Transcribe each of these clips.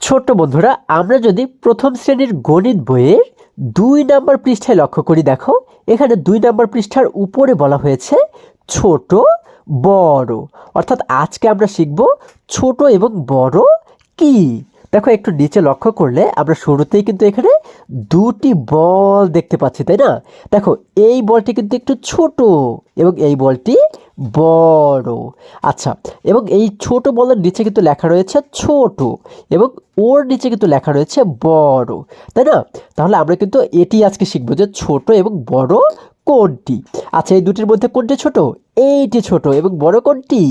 ছোট্ট বন্ধুরা, আমরা যদি প্রথম শ্রেণীর গণিত বইয়ের 2 নম্বর পৃষ্ঠায় লক্ষ্য করি, দেখো এখানে 2 নম্বর পৃষ্ঠার উপরে বলা হয়েছে ছোট বড়। অর্থাৎ আজকে আমরা শিখব ছোট এবং বড় কি। দেখো একটু নিচে লক্ষ্য করলে আমরা শুরুতেই কিন্তু এখানে দুটি বল দেখতে পাচ্ছি, তাই না? দেখো এই বলটি কিন্তু একটু ছোট এবং এই বলটি বড়। আচ্ছা, এবং এই ছোট বলের নিচে কিন্তু লেখা রয়েছে ছোট এবং ওর নিচে কিন্তু লেখা রয়েছে বড়, তাই না? তাহলে আমরা কিন্তু এটি আজকে শিখবো যে ছোট এবং বড় কোনটি। আচ্ছা, এই দুটির মধ্যে কোনটি ছোট? এইটি ছোট। এবং বড় কোনটি?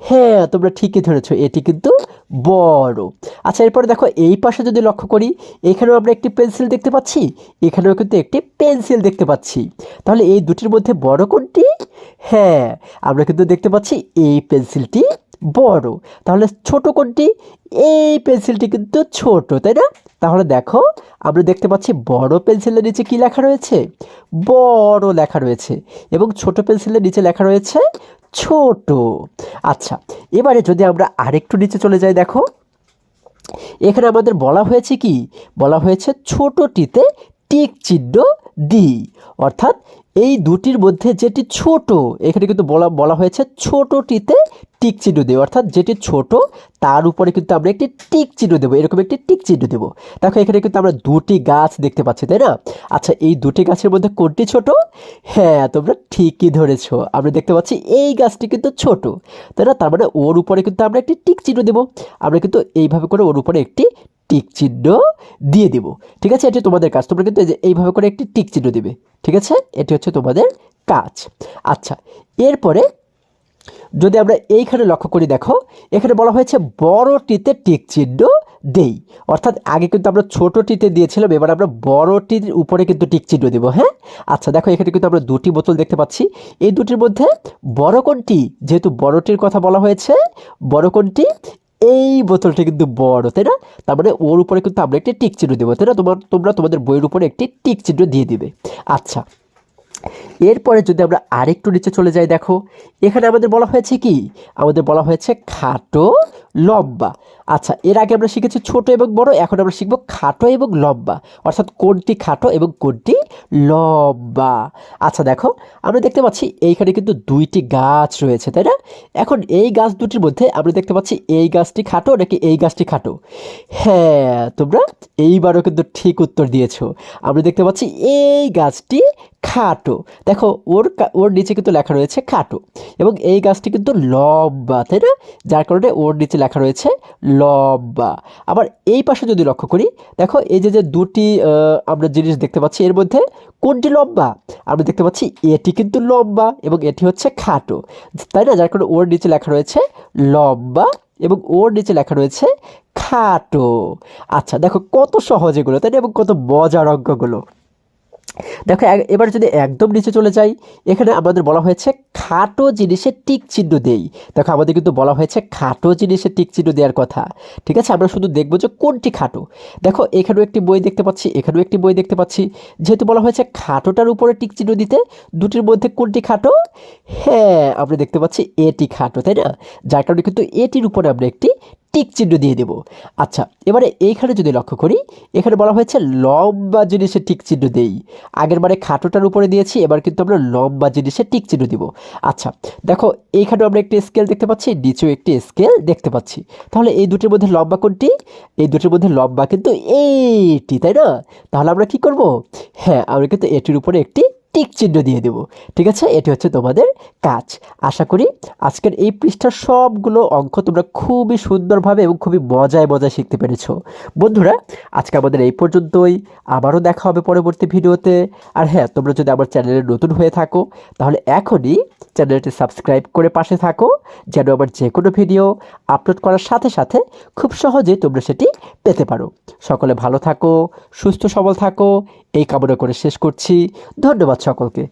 হ্যাঁ, তোমরা ঠিকই ধরেছো, এটি কিন্তু বড়। আচ্ছা, এরপরে দেখো এই পাশে যদি লক্ষ্য করি, এখানেও আমরা একটি পেন্সিল দেখতে পাচ্ছি, এখানেও কিন্তু একটি পেন্সিল দেখতে পাচ্ছি। তাহলে এই দুটির মধ্যে বড় কোনটি? হ্যাঁ, আমরা কিন্তু দেখতে পাচ্ছি এই পেন্সিলটি বড়। তাহলে ছোট কোনটি? এই পেন্সিলটি কিন্তু ছোট, তাই না? তাহলে দেখো আমরা দেখতে পাচ্ছি বড় পেন্সিলের নিচে কি লেখা রয়েছে? বড় লেখা রয়েছে। এবং ছোট পেন্সিলের নিচে লেখা রয়েছে ছোট। আচ্ছা, এবারে যদি আমরা আরেকটু নিচে চলে যাই, দেখো এখানে আমাদের বলা হয়েছে কি? বলা হয়েছে ছোটটিতে টিক চিহ্ন দিই। অর্থাৎ এই দুটির মধ্যে যেটি ছোট, এখানে কিন্তু বলা হয়েছে ছোটটিতে টিক চিহ্ন দেব। অর্থাৎ যেটি ছোট তার উপরে কিন্তু আমরা একটি টিক চিহ্ন দেবো, এরকম একটি টিক চিহ্ন দেবো। দেখো এখানে কিন্তু আমরা দুটি গাছ দেখতে পাচ্ছি, তাই না? আচ্ছা, এই দুটি গাছের মধ্যে কোনটি ছোট? হ্যাঁ, তোমরা ঠিকই ধরেছো, আমরা দেখতে পাচ্ছি এই গাছটি কিন্তু ছোট, তাই না? তার মানে ওর উপরে কিন্তু আমরা একটি টিক চিহ্ন দেবো। আমরা কিন্তু এইভাবে করে ওর উপরে একটি টিক চিহ্ন দিয়ে দিব। ঠিক আছে, এটি তোমাদের কাজ। তোমরা কিন্তু এইভাবে করে একটি টিক চিহ্ন দিবে। ঠিক আছে, এটি হচ্ছে তোমাদের কাজ। আচ্ছা, এরপরে যদি আমরা এইখানে লক্ষ্য করি, দেখো এখানে বলা হয়েছে বড়টিতে টিক চিহ্ন দেই। অর্থাৎ আগে কিন্তু আমরা ছোটটিতে দিয়েছিলাম, এবার আমরা বড়টির উপরে কিন্তু টিক চিহ্ন দেবো। হ্যাঁ, আচ্ছা দেখো এখানে কিন্তু আমরা দুটি বোতল দেখতে পাচ্ছি। এই দুটির মধ্যে বড় কোনটি? যেহেতু বড়টির কথা বলা হয়েছে, বড় কোনটি? এই বোতলটি কিন্তু বড়, তাই না? তার মানে ওর উপরে কিন্তু আমরা একটি টিক চিহ্ন দেবো, তাই না? তোমরা তোমাদের বইয়ের উপরে একটি টিক চিহ্ন দিয়ে দিবে। আচ্ছা, এরপরে যদি আমরা আরেকটু নিচে চলে যাই, দেখো এখানে আমাদের বলা হয়েছে কি? আমাদের বলা হয়েছে খাটো লম্বা। আচ্ছা, এর আগে আমরা শিখেছি ছোট এবং বড়, এখন আমরা শিখবো খাটো এবং লম্বা। অর্থাৎ কোনটি খাটো এবং কোনটি লম্বা। আচ্ছা দেখো আমরা দেখতে পাচ্ছি এইখানে কিন্তু দুইটি গাছ রয়েছে, তাই না? এখন এই গাছ দুটির মধ্যে আমরা দেখতে পাচ্ছি এই গাছটি খাটো নাকি এই গাছটি খাটো? হ্যাঁ, তোমরা এইবারও কিন্তু ঠিক উত্তর দিয়েছো। আমরা দেখতে পাচ্ছি এই গাছটি খাটো। দেখো ওর নিচে কিন্তু লেখা রয়েছে খাটো এবং এই গাছটি কিন্তু লম্বা, তাই না? যার কারণে ওর নিচে লেখা রয়েছে লম্বা। আবার এই পাশে যদি লক্ষ্য করি, দেখো এই যে দুটি আমরা জিনিস দেখতে পাচ্ছি, এর মধ্যে কোনটি লম্বা? আমরা দেখতে পাচ্ছি এটি কিন্তু লম্বা এবং এটি হচ্ছে খাটো, তাই না? যার কারণে ওর নিচে লেখা রয়েছে লম্বা এবং ওর নিচে লেখা রয়েছে খাটো। আচ্ছা দেখো কত সহজ এগুলো, তাই না? এবং কত মজার অঙ্কগুলো। দেখো এবার যদি একদম নিচে চলে যাই, এখানে আমাদের বলা হয়েছে খাটো জিনিসে টিক চিহ্ন দেই। দেখো আমাদের কিন্তু বলা হয়েছে খাটো জিনিসে টিক চিহ্ন দেওয়ার কথা। ঠিক আছে, আমরা শুধু দেখবো যে কোনটি খাটো। দেখো এখানেও একটি বই দেখতে পাচ্ছি, এখানেও একটি বই দেখতে পাচ্ছি। যেহেতু বলা হয়েছে খাটোটার উপরে টিক চিহ্ন দিতে, দুটির মধ্যে কোনটি খাটো? হ্যাঁ, আমরা দেখতে পাচ্ছি এটি খাটো, তাই না? যার কারণে কিন্তু এটির উপরে আমরা একটি টিক চিহ্ন দিয়ে দেব। আচ্ছা, এবারে এইখানে যদি লক্ষ্য করি, এখানে বলা হয়েছে লম্বা জিনিসে টিক চিহ্ন দেই। আগের বারে খাটোটার উপরে দিয়েছি, এবার কিন্তু আমরা লম্বা জিনিসে টিক চিহ্ন দিব। আচ্ছা দেখো এইখানেও আমরা একটি স্কেল দেখতে পাচ্ছি, নিচেও একটি স্কেল দেখতে পাচ্ছি। তাহলে এই দুটির মধ্যে লম্বা কোনটি? এই দুটির মধ্যে লম্বা কিন্তু এইটি, তাই না? তাহলে আমরা কি করব? হ্যাঁ, আমরা কিন্তু এটির উপরে একটি টিক চিহ্ন দিয়ে দেব। ঠিক আছে, এটি হচ্ছে তোমাদের কাজ। আশা করি আজকের এই পৃষ্ঠার সবগুলো অঙ্ক তোমরা খুবই সুন্দরভাবে এবং খুবই মজায় মজায় শিখতে পেরেছো। বন্ধুরা, আজকে আমাদের এই পর্যন্তই। আবারও দেখা হবে পরবর্তী ভিডিওতে। আর হ্যাঁ, তোমরা যদি আমার চ্যানেলে নতুন হয়ে থাকো তাহলে এখনই চ্যানেলটি সাবস্ক্রাইব করে পাশে থাকো, যেন আমার যে কোনো ভিডিও আপলোড করার সাথে সাথে খুব সহজে তোমরা সেটি পেতে পারো। সকলে ভালো থাকো, সুস্থ সবল থাকো, এই কামনা করে শেষ করছি। ধন্যবাদ সকলকে।